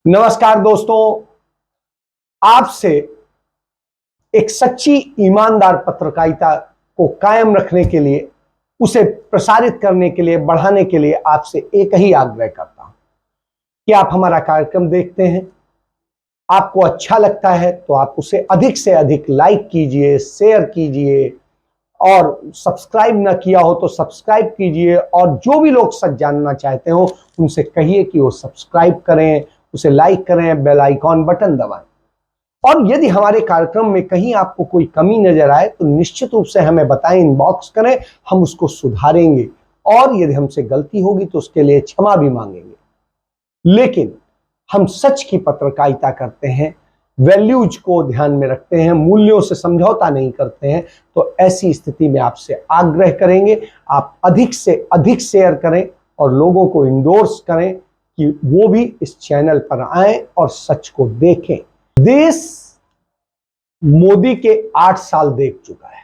नमस्कार दोस्तों, आपसे एक सच्ची ईमानदार पत्रकारिता को कायम रखने के लिए, उसे प्रसारित करने के लिए, बढ़ाने के लिए आपसे एक ही आग्रह करता हूं कि आप हमारा कार्यक्रम देखते हैं, आपको अच्छा लगता है तो आप उसे अधिक से अधिक लाइक कीजिए, शेयर कीजिए और सब्सक्राइब ना किया हो तो सब्सक्राइब कीजिए। और जो भी लोग सच जानना चाहते हो उनसे कहिए कि वो सब्सक्राइब करें, उसे लाइक करें, बेल आइकॉन बटन दबाएं। और यदि हमारे कार्यक्रम में कहीं आपको कोई कमी नजर आए तो निश्चित रूप से हमें बताएं, इनबॉक्स करें, हम उसको सुधारेंगे। और यदि हमसे गलती होगी तो उसके लिए क्षमा भी मांगेंगे। लेकिन हम सच की पत्रकारिता करते हैं, वैल्यूज को ध्यान में रखते हैं, मूल्यों से समझौता नहीं करते हैं। तो ऐसी स्थिति में आपसे आग्रह करेंगे, आप अधिक से अधिक शेयर करें और लोगों को इंडोर्स करें कि वो भी इस चैनल पर आएं और सच को देखें। देश मोदी के 8 साल देख चुका है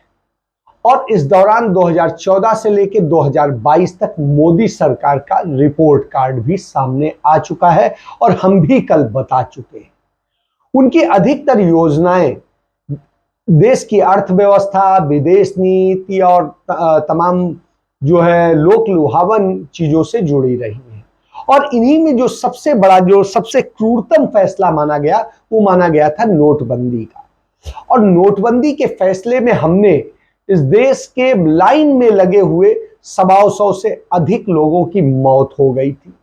और इस दौरान 2014 से लेकर 2022 तक मोदी सरकार का रिपोर्ट कार्ड भी सामने आ चुका है और हम भी कल बता चुके हैं। उनकी अधिकतर योजनाएं देश की अर्थव्यवस्था, विदेश नीति और तमाम जो है लोक लुभावन चीजों से जुड़ी रही हैं। और इन्हीं में जो सबसे बड़ा, जो सबसे क्रूरतम फैसला माना गया, वो माना गया था नोटबंदी का। और नोटबंदी के फैसले में हमने इस देश के लाइन में लगे हुए 125 से अधिक लोगों की मौत हो गई थी।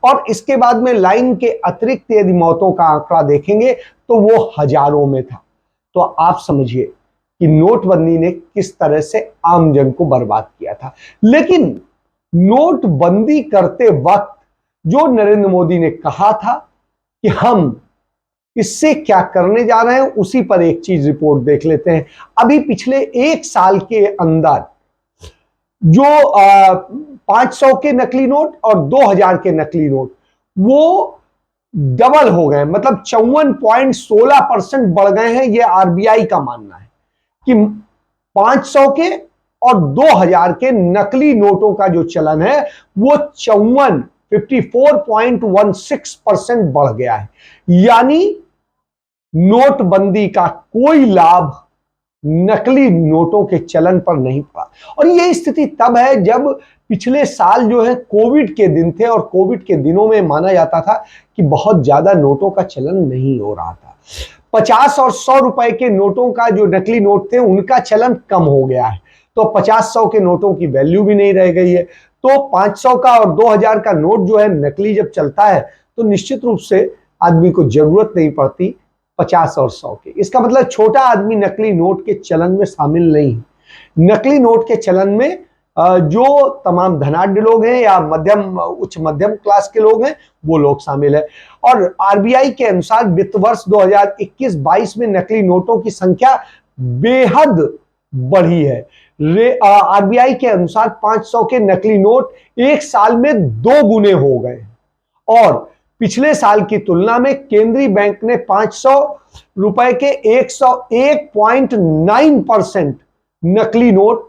और इसके बाद में लाइन के अतिरिक्त यदि मौतों का आंकड़ा देखेंगे तो वो हजारों में था। तो आप समझिए कि नोटबंदी ने किस तरह से आम जन को बर्बाद किया था। लेकिन नोटबंदी करते वक्त जो नरेंद्र मोदी ने कहा था कि हम इससे क्या करने जा रहे हैं, उसी पर एक चीज रिपोर्ट देख लेते हैं। अभी पिछले 1 साल के अंदर जो 500 के नकली नोट और 2000 के नकली नोट वो डबल हो गए, मतलब 54.16% बढ़ गए हैं। ये आरबीआई का मानना है कि 500 के और 2000 के नकली नोटों का जो चलन है वो 54.16% बढ़ गया है। यानी नोटबंदी का कोई लाभ नकली नोटों के चलन पर नहीं पड़ा। और यह स्थिति तब है जब पिछले साल जो है कोविड के दिन थे और कोविड के दिनों में माना जाता था कि बहुत ज्यादा नोटों का चलन नहीं हो रहा था। 50 और 100 रुपए के नोटों का जो नकली नोट थे उनका चलन कम हो गया है, तो 50-100 के नोटों की वैल्यू भी नहीं रह गई है। तो 500 का और 2000 का नोट जो है नकली जब चलता है तो निश्चित रूप से आदमी को जरूरत नहीं पड़ती 50 और 100 के। इसका मतलब छोटा आदमी नकली नोट के चलन में शामिल नहीं है। नकली नोट के चलन में जो तमाम धनाढ्य लोग हैं या मध्यम, उच्च मध्यम क्लास के लोग हैं, वो लोग शामिल है। और आरबीआई के अनुसार वित्त वर्ष 2021-22 में नकली नोटों की संख्या बेहद बढ़ी है। आरबीआई के अनुसार 500 के नकली नोट एक साल में 2 गुने हो गए और पिछले साल की तुलना में केंद्रीय बैंक ने 500 रुपए के 101.9% नकली नोट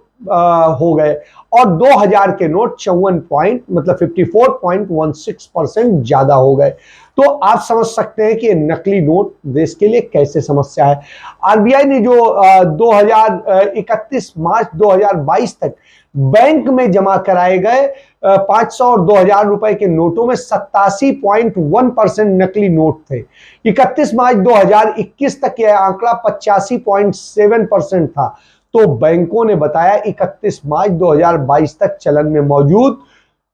हो गए और 2000 के नोट 54.16% ज्यादा हो गए। तो आप समझ सकते हैं कि नकली नोट देश के लिए कैसे समस्या है। आरबीआई ने जो 31 मार्च 2022 तक बैंक में जमा कराए गए 500 और 2000 रुपए के नोटों में 87.1% नकली नोट थे। 31 मार्च 2021 तक यह आंकड़ा 85.7% था। तो बैंकों ने बताया 31 मार्च 2022 तक चलन में मौजूद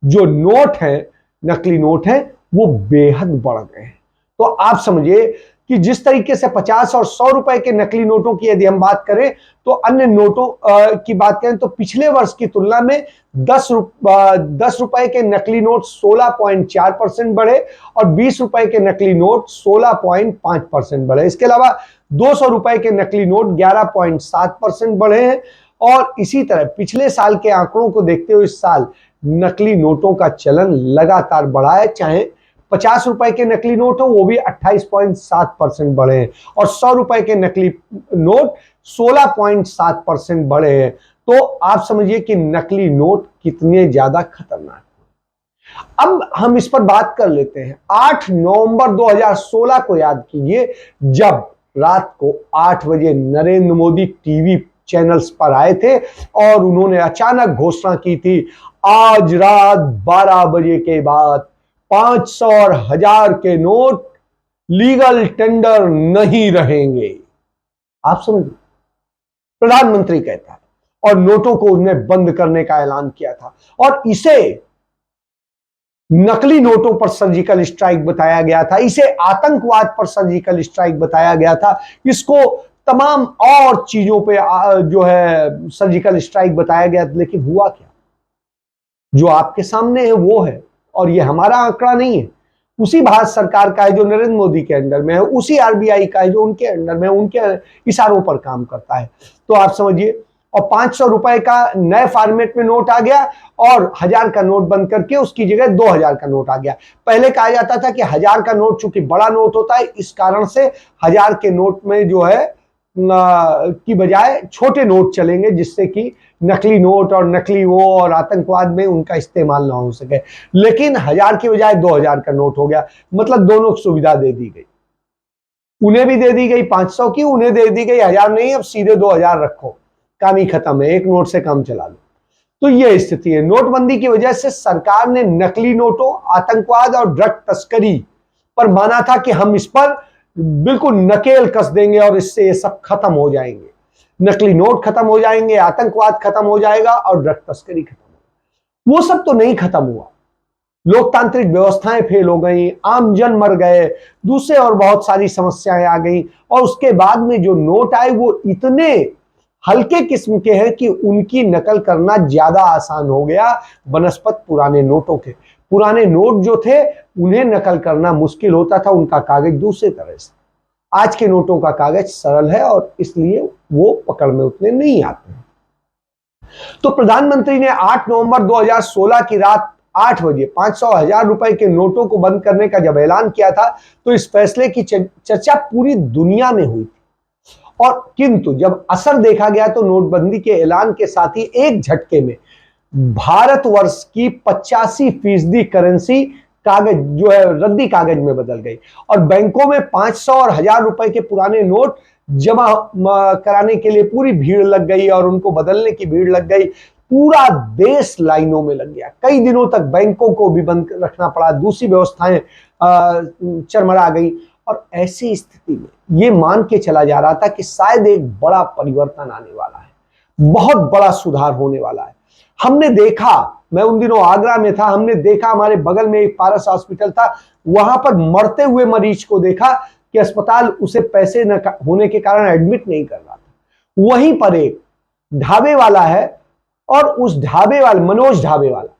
जो नोट हैं, नकली नोट हैं, वो बेहद बढ़ गए हैं। तो आप समझिए कि जिस तरीके से 50 और 100 रुपए के नकली नोटों की यदि हम बात करें तो अन्य नोटों की बात करें तो पिछले वर्ष की तुलना में 10 रुपए के नकली नोट 16.4% बढ़े और 20 रुपए के नकली नोट 16.5% बढ़े। इसके अलावा 200 रुपए के नकली नोट 11.7% बढ़े हैं। और इसी तरह पिछले साल के आंकड़ों को देखते हुए इस साल नकली नोटों का चलन लगातार बढ़ा है। चाहे 50 रुपए के नकली नोट हो वो भी 28.7% बढ़े हैं और 100 रुपए के नकली नोट 16.7% बढ़े हैं। तो आप समझिए कि नकली नोट कितने ज्यादा खतरनाक हैं। अब हम इस पर बात कर लेते हैं। 8 नवंबर 2016 को याद कीजिए, जब रात को 8 बजे नरेंद्र मोदी टीवी चैनल्स पर आए थे और उन्होंने अचानक घोषणा की थी, आज रात 12 बजे के बाद 500 और 1000 के नोट लीगल टेंडर नहीं रहेंगे। आप समझिए, प्रधानमंत्री कहता है, और नोटों को उन्हें बंद करने का ऐलान किया था, और इसे नकली नोटों पर सर्जिकल स्ट्राइक बताया गया था, इसे आतंकवाद पर सर्जिकल स्ट्राइक बताया गया था, इसको तमाम और चीजों पे जो है सर्जिकल स्ट्राइक बताया गया। लेकिन हुआ क्या? जो आपके सामने है वो है, और ये हमारा आंकड़ा नहीं है, उसी भारत सरकार का है जो नरेंद्र मोदी के अंडर में है, उसी आरबीआई का है जो उनके अंडर में, उनके इशारों पर काम करता है। तो आप समझिए, और 500 रुपए का नए फॉर्मेट में नोट आ गया और 1000 का नोट बंद करके उसकी जगह 2000 का नोट आ गया। पहले कहा जाता था कि 1000 का नोट चूंकि बड़ा नोट होता है, इस कारण से 1000 के नोट में जो है की बजाय छोटे नोट चलेंगे, जिससे कि नकली नोट और नकली वो और आतंकवाद में उनका इस्तेमाल ना हो सके। लेकिन 1000 की बजाय 2000 का नोट हो गया, मतलब दोनों को सुविधा दे दी गई। उन्हें भी दे दी गई 500 की, उन्हें दे दी गई 1000 नहीं, अब सीधे 2000 रखो, काम ही खत्म है, एक नोट से काम चला लो। तो यह स्थिति है। नोटबंदी की वजह से सरकार ने नकली नोटों, आतंकवाद और ड्रग तस्करी पर माना था कि हम इस पर बिल्कुल नकेल कस देंगे और इससे ये सब खत्म हो जाएंगे, नकली नोट खत्म हो जाएंगे, आतंकवाद खत्म हो जाएगा और ड्रग तस्करी खत्म हो जाएगी। वो सब तो नहीं खत्म हुआ, लोकतांत्रिक व्यवस्थाएं फेल हो गई, आम जन मर गए, दूसरे और बहुत सारी समस्याएं आ गई, और उसके बाद में जो नोट आए वो इतने हल्के किस्म के हैं कि उनकी नकल करना ज्यादा आसान हो गया बनस्पत पुराने नोटों के। पुराने नोट जो थे उन्हें नकल करना मुश्किल होता था, उनका कागज दूसरे तरह से। आज के नोटों का कागज सरल है और इसलिए वो पकड़ में उतने नहीं आते। तो प्रधानमंत्री ने 8 नवंबर 2016 की रात 8 बजे 500 1000 रुपए के नोटों को बंद करने का जब ऐलान किया था, तो इस फैसले की चर्चा पूरी दुनिया में हुई थी। और किंतु जब असर देखा गया तो नोटबंदी के ऐलान के साथ ही एक झटके में भारतवर्ष की 85% करेंसी कागज जो है रद्दी कागज में बदल गई, और बैंकों में 500 और 1000 रुपए के पुराने नोट जमा कराने के लिए पूरी भीड़ लग गई और उनको बदलने की भीड़ लग गई। पूरा देश लाइनों में लग गया, कई दिनों तक बैंकों को भी बंद रखना पड़ा, दूसरी व्यवस्थाएं चरमरा गई। और ऐसी स्थिति में ये मान के चला जा रहा था कि शायद एक बड़ा परिवर्तन आने वाला है, बहुत बड़ा सुधार होने वाला है। हमने देखा, मैं उन दिनों आगरा में था, हमने देखा हमारे बगल में एक पारस हॉस्पिटल था, वहां पर मरते हुए मरीज को देखा कि अस्पताल उसे पैसे न होने के कारण एडमिट नहीं कर रहा था। वहीं पर एक ढाबे वाला है, और उस ढाबे वाले मनोज ढाबे वाला,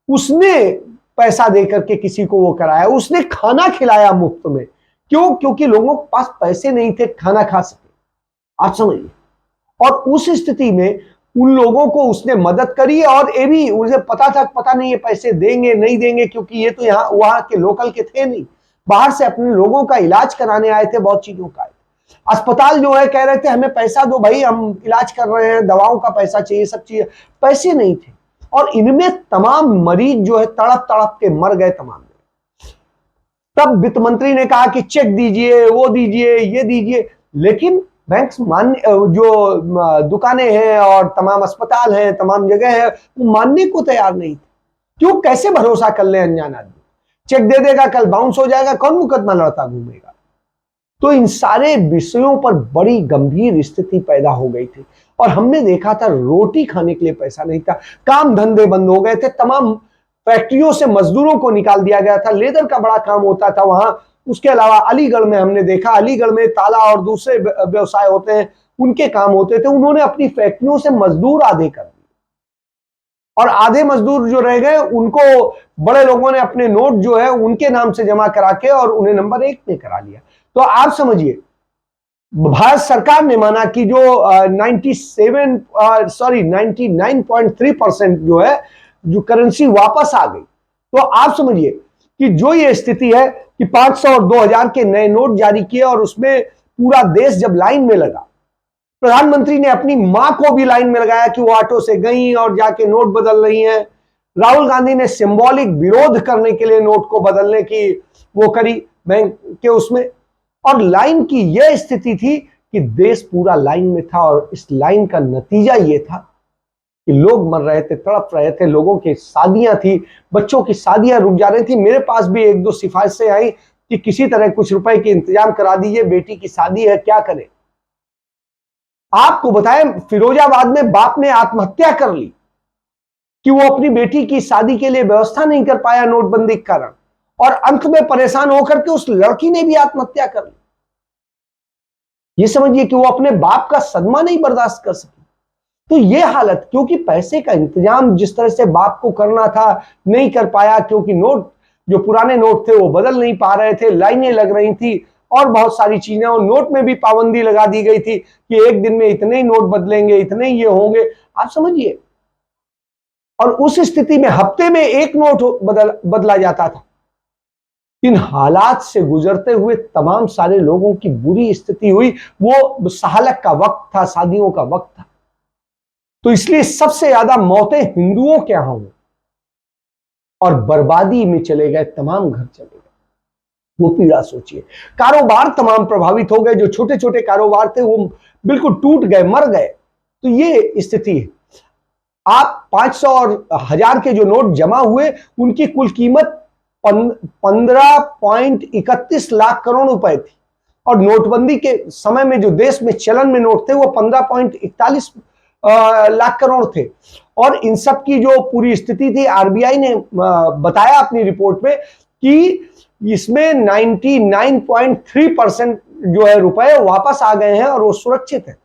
उसने पैसा देकर के किसी को वो कराया, उसने खाना खिलाया मुफ्त में। क्यों? क्योंकि लोगों के पास पैसे नहीं थे खाना खा सके। आप समझिए, और उस स्थिति में उन लोगों को उसने मदद करी, और ये भी उसे पता था, पता नहीं ये पैसे देंगे नहीं देंगे, क्योंकि ये तो यहाँ वहां के लोकल के थे नहीं, बाहर से अपने लोगों का इलाज कराने आए थे, बहुत चीजों का। अस्पताल जो है कह रहे थे हमें पैसा दो भाई, हम इलाज कर रहे हैं, दवाओं का पैसा चाहिए, सब चाहिए, पैसे नहीं थे। और इनमें तमाम मरीज जो है तड़प तड़प के मर गए तमाम। तब वित्त मंत्री ने कहा कि चेक दीजिए, वो दीजिए, ये दीजिए, लेकिन बैंक मान्य, जो दुकानें हैं और तमाम अस्पताल हैं, तमाम जगह है, वो मानने को तैयार नहीं थे। क्यों? कैसे भरोसा कर ले अनजान आदमी? चेक दे देगा, कल बाउंस हो जाएगा, कौन मुकदमा लड़ता घूमेगा? तो इन सारे विषयों पर बड़ी गंभीर स्थिति पैदा हो गई थी, और हमने देखा था रोटी खाने के लिए पैसा नहीं था, काम धंधे बंद हो गए थे, तमाम फैक्ट्रियों से मजदूरों को निकाल दिया गया था, लेदर का बड़ा काम होता था वहां। उसके अलावा अलीगढ़ में हमने देखा, अलीगढ़ में ताला और दूसरे व्यवसाय होते हैं, उनके काम होते थे, उन्होंने अपनी फैक्ट्रियों से मजदूर आधे कर दिए, और आधे मजदूर जो रह गए उनको बड़े लोगों ने अपने नोट जो है उनके नाम से जमा करा के और उन्हें नंबर 1 में करा लिया। तो आप समझिए, भारत सरकार ने माना कि जो 99.3% जो है जो करेंसी वापस आ गई। तो आप समझिए कि जो ये स्थिति है कि 500 और 2000 के नए नोट जारी किए, और उसमें पूरा देश जब लाइन में लगा, प्रधानमंत्री ने अपनी मां को भी लाइन में लगाया कि वो ऑटो से गई और जाके नोट बदल रही हैं, राहुल गांधी ने सिंबॉलिक विरोध करने के लिए नोट को बदलने की वो करी बैंक के उसमें, और लाइन की यह स्थिति थी कि देश पूरा लाइन में था, और इस लाइन का नतीजा यह था कि लोग मर रहे थे, तड़प रहे थे, लोगों की शादियां थी, बच्चों की शादियां रुक जा रही थी। मेरे पास भी एक दो सिफारिशें आई कि किसी तरह कुछ रुपए के इंतजाम करा दीजिए, बेटी की शादी है, क्या करें। आपको बताएं, फिरोजाबाद में बाप ने आत्महत्या कर ली कि वो अपनी बेटी की शादी के लिए व्यवस्था नहीं कर पाया नोटबंदी के कारण, और अंत में परेशान होकर के उस लड़की ने भी आत्महत्या कर ली। ये समझिए कि वो अपने बाप का सदमा नहीं बर्दाश्त कर सकी। तो ये हालत, क्योंकि पैसे का इंतजाम जिस तरह से बाप को करना था नहीं कर पाया, क्योंकि नोट जो पुराने नोट थे वो बदल नहीं पा रहे थे, लाइनें लग रही थी और बहुत सारी चीजें, और नोट में भी पाबंदी लगा दी गई थी कि एक दिन में इतने ही नोट बदलेंगे, इतने ही ये होंगे, आप समझिए। और उस स्थिति में हफ्ते में एक नोट बदला जाता था। इन हालात से गुजरते हुए तमाम सारे लोगों की बुरी स्थिति हुई। वो सहालक का वक्त था, शादियों का वक्त था, तो इसलिए सबसे ज्यादा मौतें हिंदुओं के यहां हुई और बर्बादी में चले गए, तमाम घर चले गए। वो पीड़ा सोचिए। कारोबार तमाम प्रभावित हो गए, जो छोटे छोटे कारोबार थे वो बिल्कुल टूट गए, मर गए। तो ये स्थिति है। आप 500 और 1000 के जो नोट जमा हुए, उनकी कुल कीमत 15.31 लाख करोड़ रुपए थी, और नोटबंदी के समय में जो देश में चलन में नोट थे वो 15.41 लाख करोड़ थे। और इन सब की जो पूरी स्थिति थी, आरबीआई ने बताया अपनी रिपोर्ट में कि इसमें 99.3% जो है रुपए वापस आ गए हैं और वो सुरक्षित है।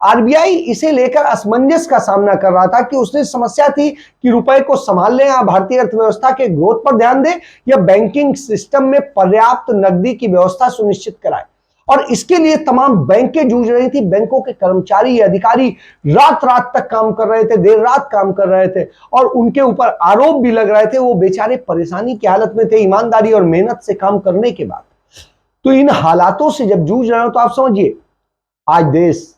आरबीआई इसे लेकर असमंजस का सामना कर रहा था कि उसने समस्या थी कि रुपए को संभाल लें या भारतीय अर्थव्यवस्था के ग्रोथ पर ध्यान दें, या बैंकिंग सिस्टम में पर्याप्त नकदी की व्यवस्था सुनिश्चित कराए। और इसके लिए तमाम बैंकें जूझ रही थी। बैंकों के कर्मचारी, अधिकारी रात रात तक काम कर रहे थे, देर रात काम कर रहे थे, और उनके ऊपर आरोप भी लग रहे थे। वो बेचारे परेशानी की हालत में थे, ईमानदारी और मेहनत से काम करने के बाद। तो इन हालातों से जब जूझ रहे हो तो आप समझिए, आज देश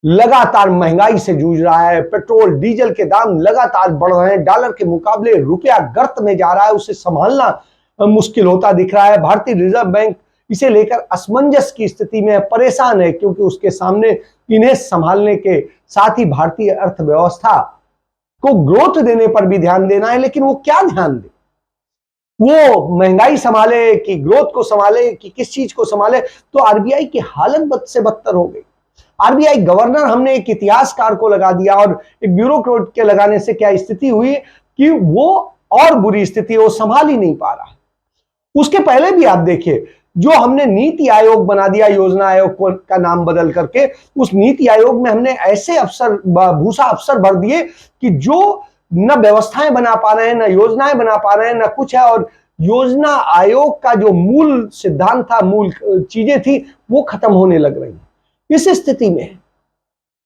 लगातार महंगाई से जूझ रहा है। पेट्रोल डीजल के दाम लगातार बढ़ रहे हैं, डॉलर के मुकाबले रुपया गर्त में जा रहा है, उसे संभालना मुश्किल होता दिख रहा है। भारतीय रिजर्व बैंक इसे लेकर असमंजस की स्थिति में परेशान है, क्योंकि उसके सामने इन्हें संभालने के साथ ही भारतीय अर्थव्यवस्था को ग्रोथ देने पर भी ध्यान देना है। लेकिन वो क्या ध्यान दे, वो महंगाई संभाले कि ग्रोथ को संभाले कि किस चीज को संभाले। तो आरबीआई की हालत बद से बदतर हो गई। आरबीआई गवर्नर हमने एक इतिहासकार को लगा दिया, और एक ब्यूरोक्रेट के लगाने से क्या स्थिति हुई कि वो और बुरी स्थिति, वो संभाल ही नहीं पा रहा। उसके पहले भी आप देखिए, जो हमने नीति आयोग बना दिया, योजना आयोग का नाम बदल करके, उस नीति आयोग में हमने ऐसे अफसर, भूसा अफसर भर दिए कि जो न व्यवस्थाएं बना पा रहे हैं, न योजनाएं बना पा रहे हैं, न कुछ है। और योजना आयोग का जो मूल सिद्धांत था, मूल चीजें थी, वो खत्म होने लग रही है इस स्थिति में।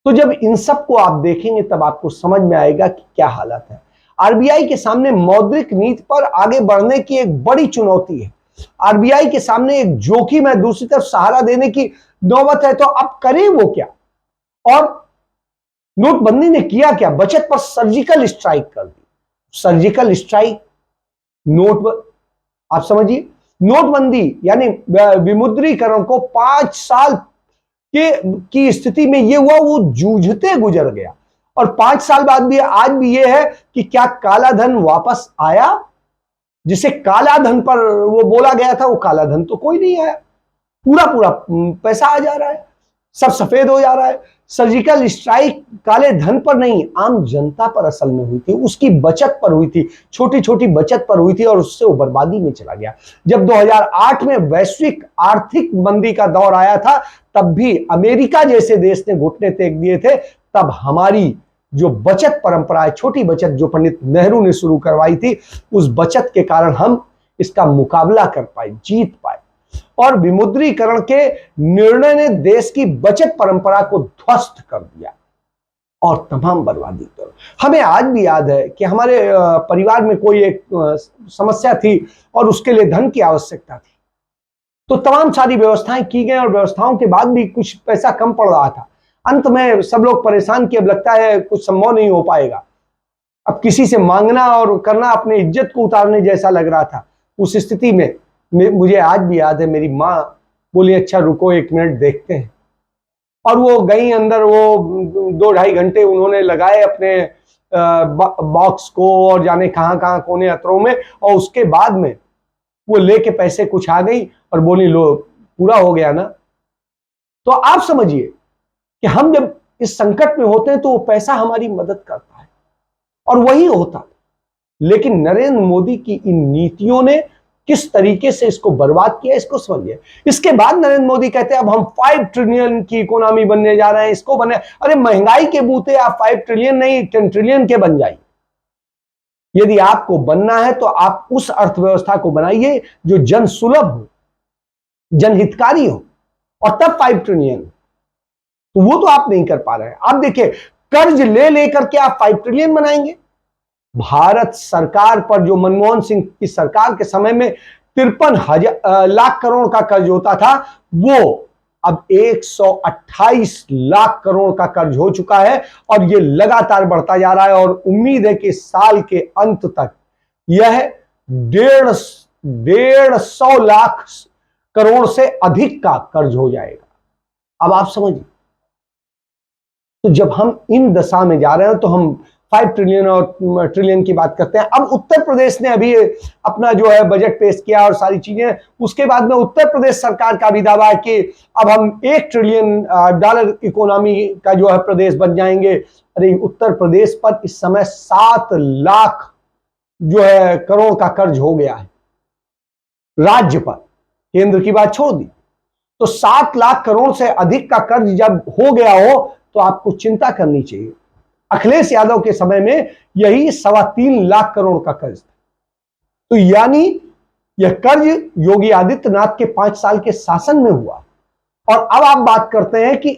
तो जब इन सब को आप देखेंगे तब आपको समझ में आएगा कि क्या हालत है। आरबीआई के सामने मौद्रिक नीति पर आगे बढ़ने की एक बड़ी चुनौती है। आरबीआई के सामने एक जोखिम है, दूसरी तरफ सहारा देने की नौबत है। तो अब करें वो क्या? और नोटबंदी ने किया क्या? बचत पर सर्जिकल स्ट्राइक कर दी। सर्जिकल स्ट्राइक, आप समझिए, नोटबंदी यानी विमुद्रीकरण को 5 साल की स्थिति में ये हुआ, वो जूझते गुजर गया। और 5 साल बाद भी आज भी ये है कि क्या काला धन वापस आया? जिसे काला धन पर वो बोला गया था, वो काला धन तो कोई नहीं आया। पूरा पूरा पैसा आ जा रहा है, सब सफेद हो जा रहा है। सर्जिकल स्ट्राइक काले धन पर नहीं, आम जनता पर असल में हुई थी, उसकी बचत पर हुई थी, छोटी छोटी बचत पर हुई थी, और उससे वो बर्बादी में चला गया। जब 2008 में वैश्विक आर्थिक मंदी का दौर आया था, तब भी अमेरिका जैसे देश ने घुटने टेक दिए थे। तब हमारी जो बचत परंपरा है, छोटी बचत जो पंडित नेहरू ने शुरू करवाई थी, उस बचत के कारण हम इसका मुकाबला कर पाए, जीत पाए। और विमुद्रीकरण के निर्णय ने देश की बचत परंपरा को ध्वस्त कर दिया और तमाम बर्बादी कर। हमें आज भी याद है कि हमारे परिवार में कोई एक समस्या थी और उसके लिए धन की आवश्यकता थी, तो तमाम सारी व्यवस्थाएं की गई, और व्यवस्थाओं के बाद भी कुछ पैसा कम पड़ रहा था। अंत में सब लोग परेशान कि अब लगता है कुछ संभव नहीं हो पाएगा। अब किसी से मांगना और करना अपने इज्जत को उतारने जैसा लग रहा था। उस स्थिति में मुझे आज भी याद है, मेरी माँ बोली अच्छा रुको 1 मिनट देखते हैं, और वो गई अंदर। वो 2-2.5 घंटे उन्होंने लगाए अपने बॉक्स को और जाने कहां कहां कोने अतरों में, और उसके बाद में वो लेके पैसे कुछ आ गई और बोली लो पूरा हो गया ना। तो आप समझिए कि हम जब इस संकट में होते हैं तो वो पैसा हमारी मदद करता है, और वही होता। लेकिन नरेंद्र मोदी की इन नीतियों ने किस तरीके से इसको बर्बाद किया, इसको समझिए। इसके बाद नरेंद्र मोदी कहते हैं अब हम 5 ट्रिलियन की इकोनॉमी बनने जा रहे हैं, इसको बने। अरे महंगाई के बूते आप 5 ट्रिलियन नहीं 10 ट्रिलियन के बन जाइए। यदि आपको बनना है तो आप उस अर्थव्यवस्था को बनाइए जो जन सुलभ हो, जनहितकारी हो, और तब 5 ट्रिलियन। तो वो तो आप नहीं कर पा रहे हैं। आप देखिए, कर्ज ले लेकर के आप 5 ट्रिलियन बनाएंगे। भारत सरकार पर जो मनमोहन सिंह की सरकार के समय में 53 लाख करोड़ का कर्ज होता था, वो अब 128 लाख करोड़ का कर्ज हो चुका है, और ये लगातार बढ़ता जा रहा है। और उम्मीद है कि साल के अंत तक यह 150 लाख करोड़ से अधिक का कर्ज हो जाएगा। अब आप समझिए, तो जब हम इन दशा में जा रहे हैं तो हम 5 ट्रिलियन और ट्रिलियन की बात करते हैं। अब उत्तर प्रदेश ने अभी अपना जो है बजट पेश किया और सारी चीजें, उसके बाद में उत्तर प्रदेश सरकार का भी दावा है कि अब हम $1 ट्रिलियन इकोनॉमी का जो है प्रदेश बन जाएंगे। अरे उत्तर प्रदेश पर इस समय 7 लाख जो है करोड़ का कर्ज हो गया है राज्य पर, केंद्र की बात छोड़ दी। तो 7 लाख करोड़ से अधिक का कर्ज जब हो गया हो तो आपको चिंता करनी चाहिए। अखिलेश यादव के समय में यही 3.25 लाख करोड़ का कर्ज था। तो यानी यह कर्ज योगी आदित्यनाथ के 5 साल के शासन में हुआ। और अब आप बात करते हैं कि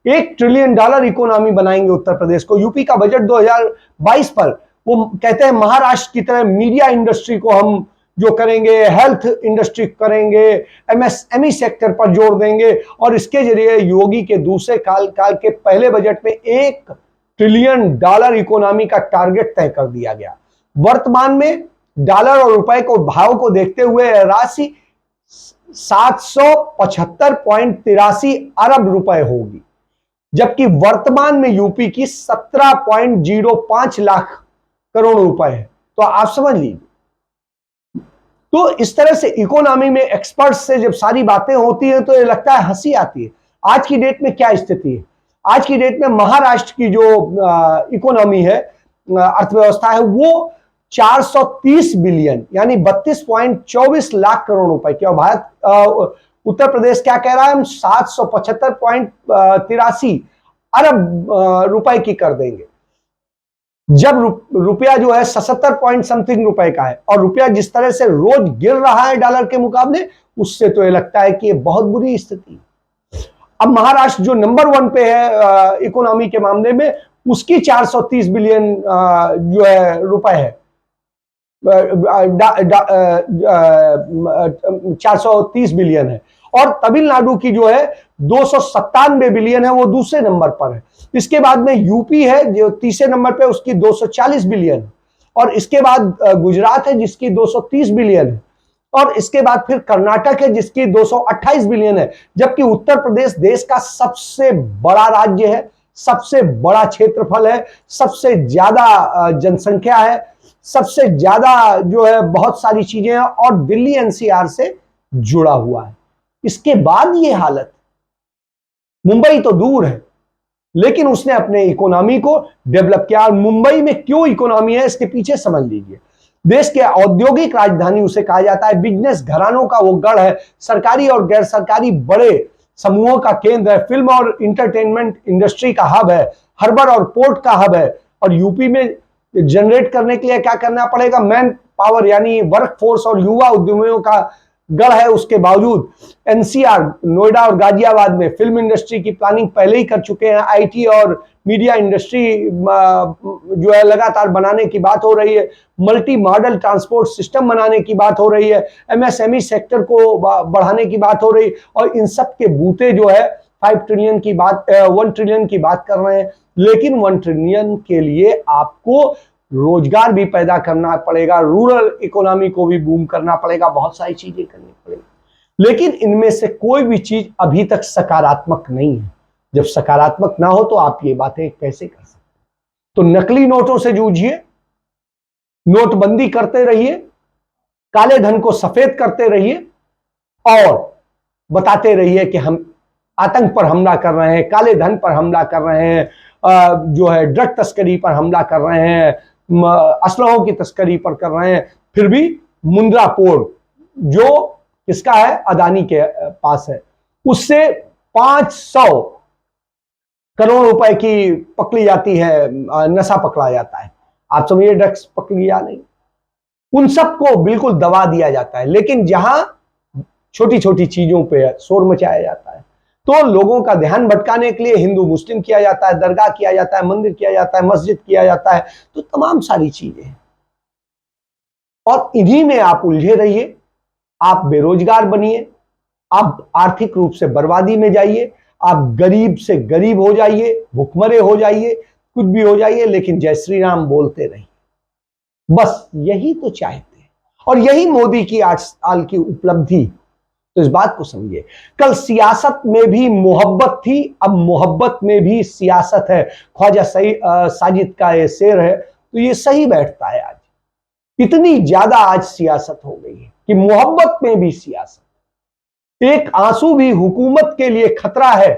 $1 ट्रिलियन इकोनॉमी बनाएंगे उत्तर प्रदेश को। यूपी का बजट 2022 पर वो कहते हैं महाराष्ट्र की तरह मीडिया इंडस्ट्री को हम जो करेंगे, हेल्थ इंडस्ट्री करेंगे, एमएसएमई सेक्टर पर जोर देंगे, और इसके जरिए योगी के दूसरे काल के पहले बजट में $1 ट्रिलियन इकोनॉमी का टारगेट तय कर दिया गया। वर्तमान में डॉलर और रुपए को भाव को देखते हुए राशि 775.83 अरब रुपए होगी, जबकि वर्तमान में यूपी की 17.05 लाख करोड़ रुपए है। तो आप समझ लीजिए। तो इस तरह से इकोनॉमी में एक्सपर्ट्स से जब सारी बातें होती हैं तो ये लगता है हंसी आती है। आज की डेट में क्या स्थिति है? आज की डेट में महाराष्ट्र की जो इकोनॉमी है, अर्थव्यवस्था है, वो 430 बिलियन यानी 32.24 लाख करोड़ रुपए की। और भारत उत्तर प्रदेश क्या कह रहा है? हम 775.83 अरब रुपए की कर देंगे। जब रुपया जो है 77 पॉइंट समथिंग रुपए का है, और रुपया जिस तरह से रोज गिर रहा है डॉलर के मुकाबले, उससे तो ये लगता है कि ये बहुत बुरी स्थिति। अब महाराष्ट्र जो नंबर 1 पे है इकोनॉमी के मामले में, उसकी 430 बिलियन जो है रुपए है, 430 बिलियन है। और तमिलनाडु की जो है 297 बिलियन है, वो दूसरे नंबर पर है। इसके बाद में यूपी है जो तीसरे नंबर पे, उसकी 240 बिलियन, और इसके बाद गुजरात है जिसकी 230 बिलियन है, और इसके बाद फिर कर्नाटक है जिसकी 228 बिलियन है। जबकि उत्तर प्रदेश देश का सबसे बड़ा राज्य है, सबसे बड़ा क्षेत्रफल है, सबसे ज्यादा जनसंख्या है, सबसे ज्यादा जो है बहुत सारी चीजें हैं, और दिल्ली एनसीआर से जुड़ा हुआ है। इसके बाद ये हालत, मुंबई तो दूर है लेकिन उसने अपने इकोनॉमी को डेवलप किया। और मुंबई में क्यों इकोनॉमी है इसके पीछे समझ लीजिए। देश के औद्योगिक राजधानी उसे कहा जाता है, बिजनेस घरानों का वो गढ़ है, सरकारी और गैर सरकारी बड़े समूहों का केंद्र है, फिल्म और इंटरटेनमेंट इंडस्ट्री का हब है, हार्बर और पोर्ट का हब है। और यूपी में जनरेट करने के लिए क्या करना पड़ेगा? मैन पावर यानी वर्क फोर्स और युवा उद्यमियों का गढ़ है। उसके बावजूद एनसीआर, नोएडा और गाजियाबाद में फिल्म इंडस्ट्री की प्लानिंग पहले ही कर चुके हैं। आईटी और मीडिया इंडस्ट्री जो है लगातार बनाने की बात हो रही है, मल्टी मॉडल ट्रांसपोर्ट सिस्टम बनाने की बात हो रही है, एमएसएमई सेक्टर को बढ़ाने की बात हो रही है। और इन सब के बूते जो है 5 ट्रिलियन की बात, 1 ट्रिलियन की बात कर रहे हैं। लेकिन 1 ट्रिलियन के लिए आपको रोजगार भी पैदा करना पड़ेगा, रूरल इकोनॉमी को भी बूम करना पड़ेगा, बहुत सारी चीजें करनी पड़ेगी। लेकिन इनमें से कोई भी चीज अभी तक सकारात्मक नहीं है। जब सकारात्मक ना हो तो आप ये बातें कैसे कर सकते? तो नकली नोटों से जूझिए, नोटबंदी करते रहिए, काले धन को सफेद करते रहिए और बताते रहिए कि हम आतंक पर हमला कर रहे हैं, काले धन पर हमला कर रहे हैं, जो है ड्रग तस्करी पर हमला कर रहे हैं, असलहों की तस्करी पर कर रहे हैं। फिर भी मुंद्रा पोर्ट जो किसका है, अदानी के पास है, उससे 500 करोड़ रुपए की पकड़ी जाती है, नशा पकड़ा जाता है। आप समझिए ड्रग्स पकड़ी या नहीं, उन सबको बिल्कुल दबा दिया जाता है। लेकिन जहां छोटी छोटी चीजों पे शोर मचाया जाता है, तो लोगों का ध्यान भटकाने के लिए हिंदू मुस्लिम किया जाता है, दरगाह किया जाता है, मंदिर किया जाता है, मस्जिद किया जाता है, तो तमाम सारी चीजें हैं। और इन्हीं में आप उलझे रहिए, आप बेरोजगार बनिए, आप आर्थिक रूप से बर्बादी में जाइए, आप गरीब से गरीब हो जाइए, भुखमरे हो जाइए, कुछ भी हो जाइए, लेकिन जय श्री राम बोलते रहिए। बस यही तो चाहते हैं, और यही मोदी की 8 साल की उपलब्धि। तो इस बात को समझिए, कल सियासत में भी मोहब्बत थी, अब मोहब्बत में भी सियासत है। ख्वाजा साजिद का ये शेर है, तो ये सही बैठता है। आज इतनी ज्यादा आज सियासत हो गई है कि मोहब्बत में भी सियासत। एक आंसू भी हुकूमत के लिए खतरा है,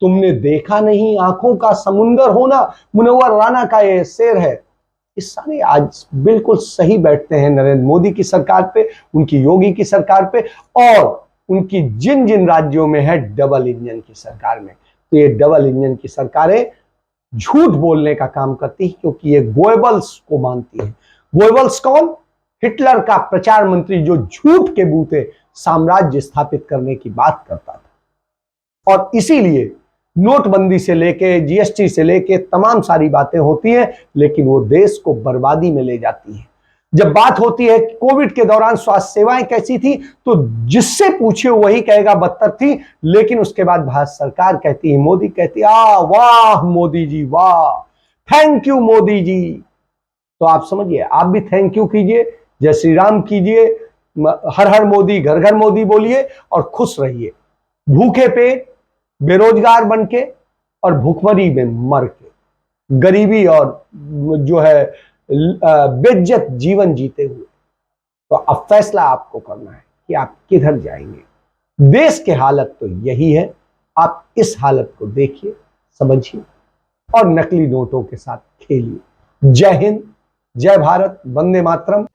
तुमने देखा नहीं आंखों का समुंदर होना, मुनव्वर राना का ये शेर है। ये सारे आज बिल्कुल सही बैठते हैं नरेंद्र मोदी की सरकार पे, उनकी योगी की सरकार पे, और उनकी जिन जिन राज्यों में है डबल इंजन की सरकार में। तो ये डबल इंजन की सरकारें झूठ बोलने का काम करती है, क्योंकि ये गोएबल्स को मानती है। गोएबल्स कौन? हिटलर का प्रचार मंत्री, जो झूठ के बूते साम्राज्य स्थापित करने की बात करता था। और इसीलिए नोटबंदी से लेके जीएसटी से लेके तमाम सारी बातें होती हैं, लेकिन वो देश को बर्बादी में ले जाती है। जब बात होती है कोविड के दौरान स्वास्थ्य सेवाएं कैसी थी, तो जिससे पूछे वही कहेगा बदतर थी। लेकिन उसके बाद भारत सरकार कहती है, मोदी कहती है, वाह मोदी जी वाह, थैंक यू मोदी जी। तो आप समझिए, आप भी थैंक यू कीजिए, जय श्री राम कीजिए, हर हर मोदी, घर घर मोदी बोलिए और खुश रहिए। भूखे पेट, बेरोजगार बनके और भूखमरी में मर के, गरीबी और जो है बेइज्जत जीवन जीते हुए। तो अब फैसला आपको करना है कि आप किधर जाएंगे। देश की हालत तो यही है, आप इस हालत को देखिए, समझिए और नकली नोटों के साथ खेलिए। जय हिंद, जय भारत, वंदे मातरम।